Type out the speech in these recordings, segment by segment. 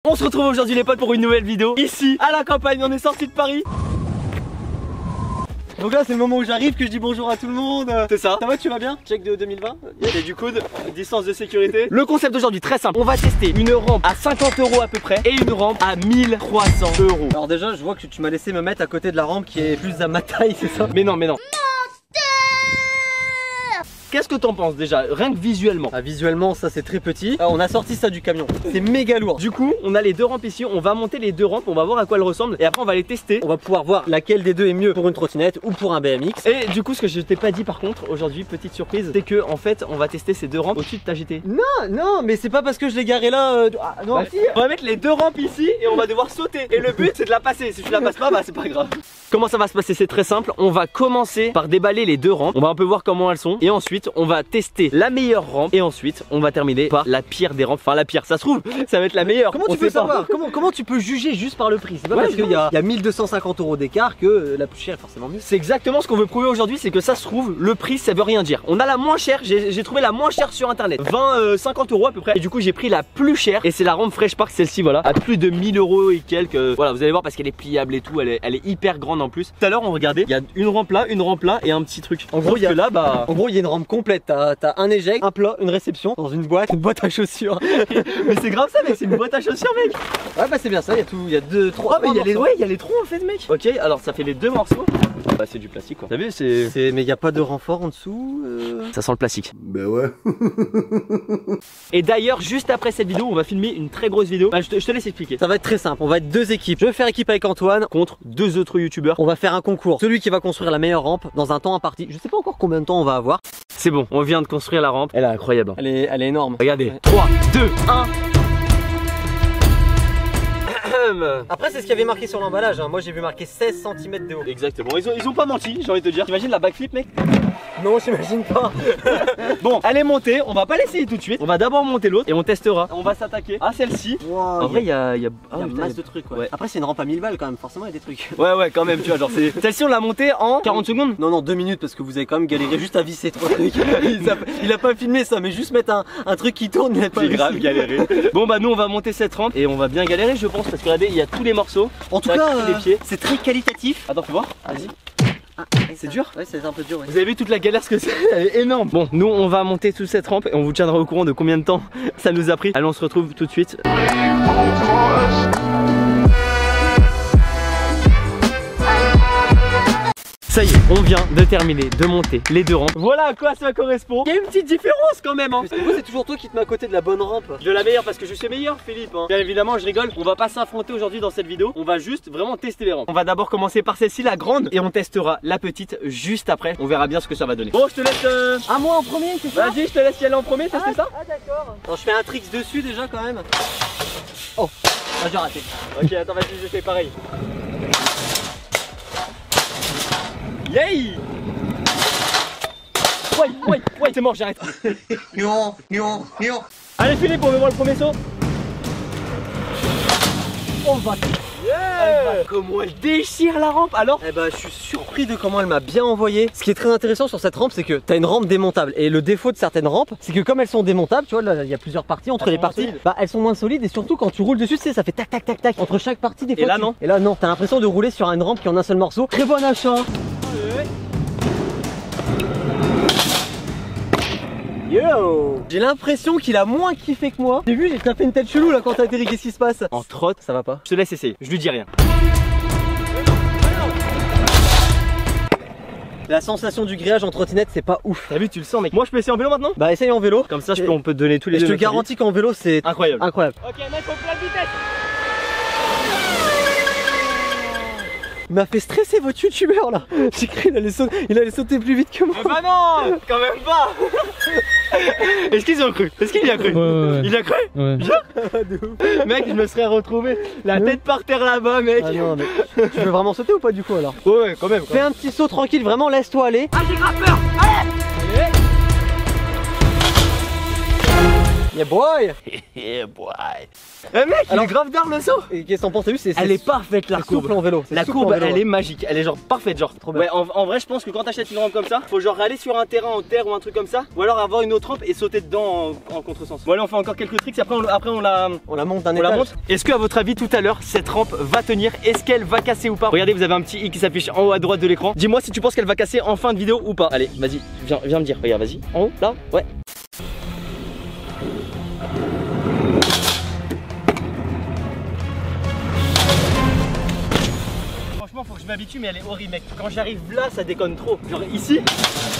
On se retrouve aujourd'hui les potes pour une nouvelle vidéo. Ici à la campagne, on est sorti de Paris. Donc là c'est le moment où j'arrive que je dis bonjour à tout le monde. C'est ça. Ça va, tu vas bien? Check de 2020. Il y a du coude, distance de sécurité. Le concept d'aujourd'hui très simple. On va tester une rampe à 50 € à peu près et une rampe à 1300 €. Alors déjà je vois que tu m'as laissé me mettre à côté de la rampe qui est plus à ma taille, c'est ça? Mais non, mais non. Qu'est-ce que t'en penses déjà, rien que visuellement? Ah, visuellement ça c'est très petit. On a sorti ça du camion, c'est méga lourd. Du coup on a les deux rampes ici, on va monter les deux rampes, on va voir à quoi elles ressemblent et après on va les tester. On va pouvoir voir laquelle des deux est mieux pour une trottinette ou pour un BMX. Et du coup ce que je t'ai pas dit par contre aujourd'hui, petite surprise, c'est que en fait on va tester ces deux rampes au-dessus de ta GT. Non mais c'est pas parce que je l'ai garé là ah, non, bah, si. On va mettre les deux rampes ici et on va devoir sauter. Et le but c'est de la passer, si tu la passes pas bah c'est pas grave. Comment ça va se passer? C'est très simple, on va commencer par déballer les deux rampes, on va un peu voir comment elles sont et ensuite on va tester la meilleure rampe et ensuite on va terminer par la pire des rampes. Enfin la pire, ça se trouve ça va être la meilleure. Comment tu peux savoir? Comment tu peux juger juste par le prix? C'est pas parce qu'il y a 1250 € d'écart que la plus chère est forcément mieux. C'est exactement ce qu'on veut prouver aujourd'hui, c'est que ça se trouve le prix ça veut rien dire. On a la moins chère, j'ai trouvé la moins chère sur internet, 50 € à peu près. Et du coup j'ai pris la plus chère et c'est la rampe Fresh Park, celle-ci voilà, à plus de 1000 € et quelques. Voilà, vous allez voir parce qu'elle est pliable et tout, elle est hyper grande en plus. Tout à l'heure on regardait, il y a une rampe là et un petit truc. En gros il y a là bah en gros il y a une rampe complète, t'as un éject, un plat, une réception dans une boîte à chaussures. Mais c'est grave ça mec, c'est une boîte à chaussures mec. Ouais bah c'est bien ça, il y a tout, il y a deux, trois. Ah mais il y a les trous en fait mec. Ok, alors ça fait les deux morceaux. Bah c'est du plastique quoi. T'as vu c'est. Mais il n'y a pas de renfort en dessous. Ça sent le plastique. Bah ouais. Et d'ailleurs juste après cette vidéo on va filmer une très grosse vidéo. Bah, je te laisse expliquer. Ça va être très simple, on va être deux équipes. Je vais faire équipe avec Antoine contre deux autres youtubeurs. On va faire un concours. Celui qui va construire la meilleure rampe dans un temps imparti. Je sais pas encore combien de temps on va avoir. C'est bon, on vient de construire la rampe. Elle est incroyable. Elle est énorme. Regardez. 3, 2, 1. Après c'est ce qu'il y avait marqué sur l'emballage hein. Moi j'ai vu marqué 16 cm de haut. Exactement, ils ont pas menti, j'ai envie de te dire. T'imagines la backflip mec? Non j'imagine pas. Bon elle est montée, on va pas l'essayer tout de suite. On va d'abord monter l'autre et on testera. On va s'attaquer à celle-ci. Wow, en vrai il y a masse de trucs ouais. Après c'est une rampe à 1000 balles quand même, forcément il y a des trucs. Ouais quand même tu vois genre c'est. Celle-ci on l'a montée en 40 secondes. Non 2 minutes parce que vous avez quand même galéré juste à visser 3 trucs. il a pas filmé ça mais juste mettre un truc qui tourne il a pas grave galéré. Bon bah nous on va monter cette rampe et on va bien galérer je pense parce que regardez il y a tous les morceaux. En tout cas c'est très qualitatif. Attends fais voir. Vas-y. C'est dur? Ouais c'est un peu dur ouais. Vous avez vu toute la galère ce que c'est? Elle est énorme. Bon nous on va monter toute cette rampe et on vous tiendra au courant de combien de temps ça nous a pris. Allez on se retrouve tout de suite. Ça y est, on vient de terminer de monter les deux rampes. Voilà à quoi ça correspond. Il y a une petite différence quand même hein. Moi c'est toujours toi qui te mets à côté de la bonne rampe. De la meilleure parce que je suis meilleur Philippe hein. Bien évidemment je rigole, on va pas s'affronter aujourd'hui dans cette vidéo. On va juste vraiment tester les rampes. On va d'abord commencer par celle-ci, la grande. Et on testera la petite juste après. On verra bien ce que ça va donner. Bon je te laisse Ah moi en premier c'est ça? Vas-y je te laisse y aller en premier, tester ça. Ah d'accord. Alors je fais un tricks dessus déjà quand même. Oh, ah, j'ai raté. Ok attends vas-y je fais pareil. Yay! Ouais, c'est mort, j'arrête. Allez Philippe, on veut voir le premier saut. On va. Yeah! Comment elle déchire la rampe alors? Eh bah je suis surpris de comment elle m'a bien envoyé. Ce qui est très intéressant sur cette rampe c'est que t'as une rampe démontable. Et le défaut de certaines rampes c'est que comme elles sont démontables, tu vois là il y a plusieurs parties entre les parties, bah elles sont moins solides et surtout quand tu roules dessus ça fait tac tac tac tac entre chaque partie des fois. Et là non, t'as l'impression de rouler sur une rampe qui est en un seul morceau. Très bon achat. Yo! J'ai l'impression qu'il a moins kiffé que moi. J'ai vu, t'as fait une tête chelou là quand t'as atterri, qu'est-ce qui se passe? En trotte, ça va pas? Je te laisse essayer, je lui dis rien. La sensation du grillage en trottinette c'est pas ouf. T'as vu, tu le sens mec. Moi je peux essayer en vélo maintenant? Bah essaye en vélo. Comme ça on peut te donner tous les deux. Je te garantis qu'en vélo c'est incroyable. Incroyable. Ok mec, faut plein de vitesse. Il m'a fait stresser votre youtubeur là. J'ai cru il allait sauter plus vite que moi. Bah non, quand même pas. Est-ce qu'ils ont cru? Est-ce qu'il y a cru? Ouais. Il a cru? Ouais. Mec je me serais retrouvé la tête par terre là-bas mec. Ah non mais tu veux vraiment sauter ou pas du coup alors? Ouais quand même. Fais un petit saut tranquille, vraiment laisse-toi aller. Ah j'ai grave peur. Allez. Yeah boy. Eh boy. Mec, il est grave d'art le saut. Et qu'est-ce que t'en penses? T'as vu, Elle est parfaite la courbe. souple en vélo. La courbe elle est magique, elle est genre parfaite genre. Trop bien. Ouais, en vrai je pense que quand t'achètes une rampe comme ça, faut genre aller sur un terrain en terre ou un truc comme ça, ou alors avoir une autre rampe et sauter dedans en contresens. Bon allez, on fait encore quelques tricks, après on la monte d'un on la étage. monte. Est-ce que à votre avis tout à l'heure cette rampe va tenir? Est-ce qu'elle va casser ou pas? Regardez, vous avez un petit i qui s'affiche en haut à droite de l'écran. Dis-moi si tu penses qu'elle va casser en fin de vidéo ou pas. Allez, vas-y, viens me dire. Regarde, vas-y. En haut, là, ouais. Franchement, faut que je m'habitue, mais elle est horrible, mec. Quand j'arrive là, ça déconne trop. Genre ici,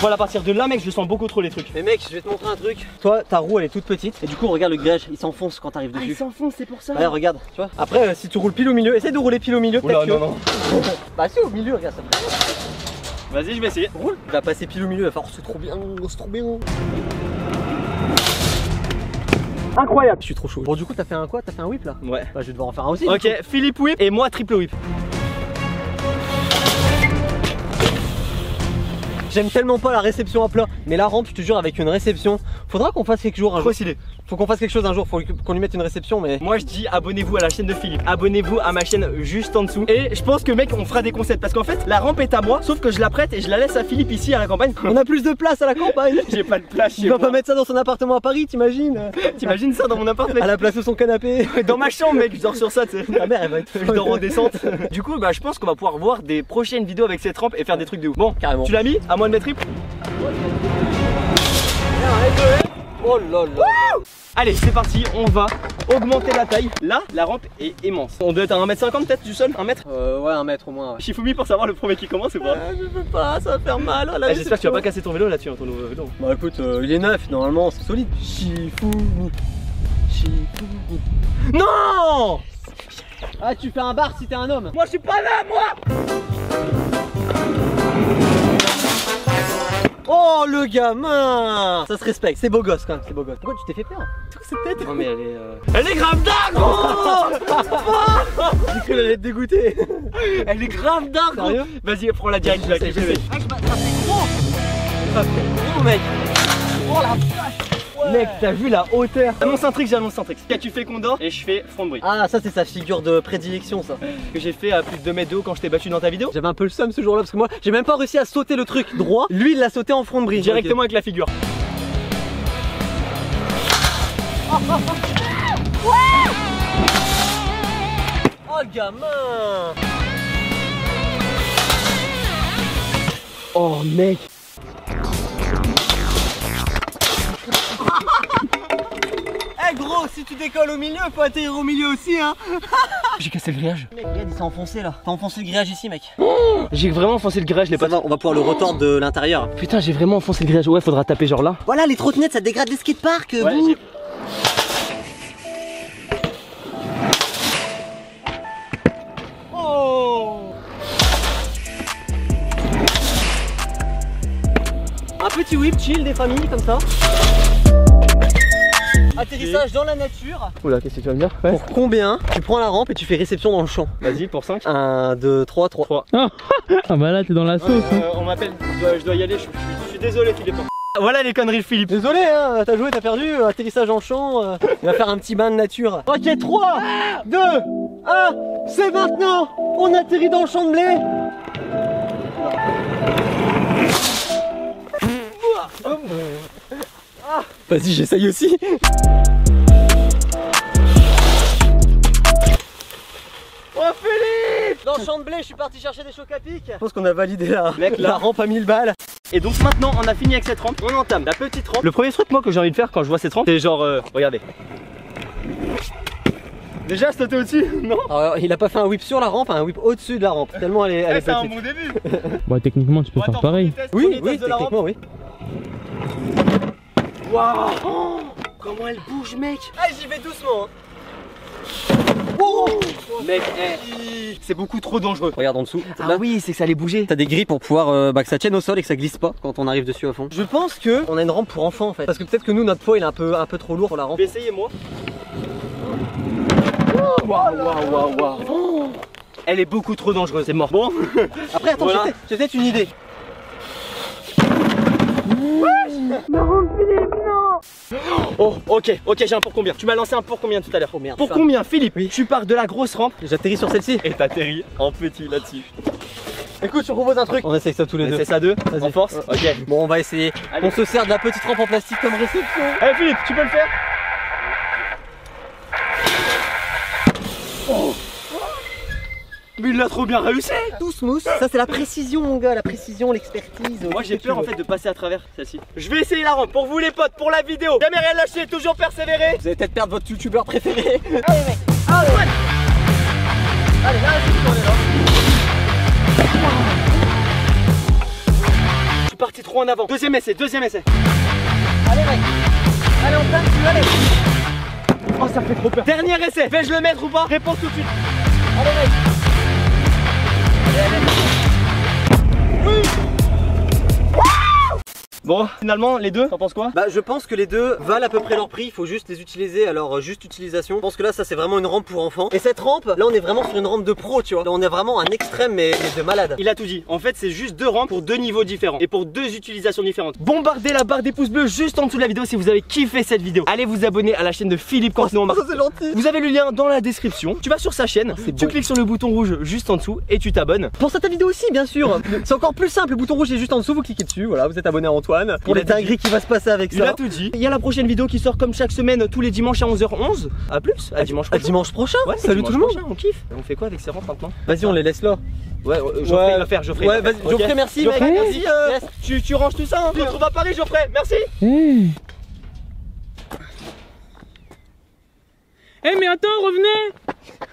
voilà, à partir de là, mec, je sens beaucoup trop les trucs. Mais mec, je vais te montrer un truc. Toi, ta roue elle est toute petite et du coup, regarde le grillage, il s'enfonce quand t'arrives dessus. Il s'enfonce, c'est pour ça. Ouais, regarde, tu vois. Après, si tu roules pile au milieu, essaye de rouler pile au milieu. Oula, non. Bah, si au milieu, regarde ça. Vas-y, je vais essayer. Roule. Il va passer pile au milieu, il va faire, oh, c'est trop bien, c'est trop bien. Incroyable. Je suis trop chaud. Bon, du coup, t'as fait un quoi? T'as fait un whip là? Ouais. Bah, je vais devoir en faire un aussi. Ok, Philippe whip et moi triple whip. J'aime tellement pas la réception à plat, mais la rampe, je te jure, avec une réception, faudra qu'on fasse quelque chose un jour. Trop stylé. Faut qu'on fasse quelque chose un jour, faut qu'on lui mette une réception, mais. Moi je dis abonnez-vous à la chaîne de Philippe, abonnez-vous à ma chaîne juste en dessous. Et je pense que mec on fera des concepts parce qu'en fait la rampe est à moi, sauf que je la prête et je la laisse à Philippe ici à la campagne. On a plus de place à la campagne. J'ai pas de place chez Il va moi. pas mettre ça dans son appartement à Paris, t'imagines? T'imagines ça dans mon appart mec? À la place de son canapé. Dans ma chambre mec, je dors sur ça tu sais. Ta mère elle va être. Je dors en descente. Du coup bah je pense qu'on va pouvoir voir des prochaines vidéos avec cette rampe et faire des trucs de ouf. Bon Carrément. Tu l'as mis? À moi de mettre triple. Oh là là. Allez c'est parti, on va augmenter la taille. Là la rampe est immense. On doit être à 1m50 peut-être du sol, 1 mètre. Ouais, 1 mètre au moins. Ouais. Shifumi pour savoir le premier qui commence ou pas? Je peux pas, ça va faire mal. Oh là, J'espère que tu vas pas casser ton vélo là-dessus, hein, ton nouveau vélo. Bah écoute, il est neuf, normalement c'est solide. Shifumi. Non! Ah, tu fais un bar si t'es un homme. Moi je suis pas là moi! Oh le gamin. Ça se respecte, c'est beau gosse quand même, c'est beau gosse. Pourquoi tu t'es fait peur? Cette tête. Non mais elle est grave dingue! J'ai cru qu'elle allait être dégoûtée. Elle est grave dingue! Sérieux? Vas-y, prends la direct, je vais J'essaie. activer. Ça fait gros. Ça fait gros mec. Oh la vache. Mec, t'as vu la hauteur? J'annonce un trick, j'annonce un trick. Quand tu fais Condor et je fais front de bruit. Ah, ça c'est sa figure de prédilection ça. Que j'ai fait à plus de 2 mètres de haut quand je t'ai battu dans ta vidéo. J'avais un peu le seum ce jour-là parce que moi j'ai même pas réussi à sauter le truc droit. Lui il l'a sauté en front de brise. Directement avec la figure. Oh le gamin. Oh mec. Eh gros, si tu décolles au milieu, faut atterrir au milieu aussi hein. J'ai cassé le grillage. Mec, regarde, il s'est enfoncé là. T'as enfoncé le grillage ici mec. J'ai vraiment enfoncé le grillage, les Pas potes. on va pouvoir le retordre de l'intérieur. Putain, j'ai vraiment enfoncé le grillage. Ouais, faudra taper genre là. Voilà, les trottinettes ça dégrade les skateparks. Ouais, vous. Oh. Un petit whip chill des familles comme ça. Atterrissage dans la nature. Oula, qu'est-ce que tu vas me dire? Pour combien tu prends la rampe et tu fais réception dans le champ? Vas-y, pour 5. 1, 2, 3, 3. 3. Ah bah là t'es dans la sauce hein. On m'appelle, je dois y aller, je suis désolé Philippe. Voilà les conneries de Philippe. Désolé hein, t'as joué, t'as perdu, atterrissage en champ, il va faire un petit bain de nature. Ok, 3, 2, 1, c'est maintenant. On atterrit dans le champ de blé. Vas-y, j'essaye aussi. Oh Philippe! Dans le champ de blé, je suis parti chercher des chocs à pic. Je pense qu'on a validé Mec, là. la rampe à 1000 balles. Et donc maintenant on a fini avec cette rampe, on entame la petite rampe. Le premier truc moi que j'ai envie de faire quand je vois cette rampe, c'est genre, regardez. Déjà sauter au-dessus, non? Alors, il a pas fait un whip sur la rampe, un whip au-dessus de la rampe. Tellement elle est C'est un petite. bon début. Bah techniquement tu peux faire pareil. Oui, oui, techniquement oui. Waouh! Oh, comment elle bouge mec! Ah, j'y vais doucement. Mec, c'est beaucoup trop dangereux. Regarde en dessous. Ah oui, c'est que ça allait bouger. T'as des grilles pour pouvoir que ça tienne au sol et que ça glisse pas quand on arrive dessus à fond. Je pense que on a une rampe pour enfants en fait. Parce que peut-être que nous notre poids il est un peu trop lourd pour la rampe. Je vais essayer moi. Waouh. Elle est beaucoup trop dangereuse, c'est mort. Bon. Après attends, Voilà. j'ai peut-être une idée. Oh, ok, j'ai un pour combien. Tu m'as lancé un pour combien tout à l'heure? Oh merde. Pour combien, Philippe? Oui. Tu pars de la grosse rampe. J'atterris sur celle-ci. Et t'atterris en petit là-dessus. Écoute, je te propose un truc. On essaye ça tous les deux. C'est ça deux, en force. Ok. Bon, on va essayer. Allez. On se sert de la petite rampe en plastique comme réception. Allez Philippe, tu peux le faire? Oh. Mais il l'a trop bien réussi. Tout smooth. Ça c'est la précision mon gars, la précision, l'expertise. Moi j'ai peur en fait de passer à travers celle-ci. Je vais essayer la rampe pour vous les potes, pour la vidéo. Jamais rien lâcher, toujours persévérer. Vous allez peut-être perdre votre youtubeur préféré. Allez mec. Allez ouais. Allez là, on est là. Je suis parti trop en avant. Deuxième essai. Allez mec. Allez on passe, allez. Oh ça fait trop peur. Dernier essai. Vais-je le mettre ou pas? Réponds tout de suite. Allez mec. Allez. Oui. Bon, finalement, les deux, t'en penses quoi? Bah je pense que les deux valent à peu près leur prix, il faut juste les utiliser, alors juste utilisation. Je pense que là ça c'est vraiment une rampe pour enfants. Et cette rampe, là on est vraiment sur une rampe de pro, tu vois. Là on est vraiment un extrême mais de malade. Il a tout dit, en fait c'est juste deux rampes pour deux niveaux différents et pour deux utilisations différentes. Bombardez la barre des pouces bleus juste en dessous de la vidéo si vous avez kiffé cette vidéo. Allez vous abonner à la chaîne de Philippe Cortenot. Oh, c'est gentil. Vous avez le lien dans la description, tu vas sur sa chaîne, tu cliques sur le bouton rouge juste en dessous et tu t'abonnes. Pense à ta vidéo aussi bien sûr. C'est encore plus simple, le bouton rouge est juste en dessous, vous cliquez dessus, voilà, vous êtes abonné à Antoine. Pour les dingueries qui va se passer avec ça. Il a tout dit. Il y a la prochaine vidéo qui sort comme chaque semaine tous les dimanches à 11h11. A plus, à dimanche prochain. À dimanche prochain. Ouais, salut tout le monde. On kiffe. On fait quoi avec ces rampes maintenant? Vas-y, on les laisse là. Ouais, Geoffrey va faire, Geoffrey. Ouais, vas-y, Geoffrey, merci mec. Merci, yes. tu ranges tout ça, hein. On se retrouve à Paris, Geoffrey, merci. Eh mais attends, revenez.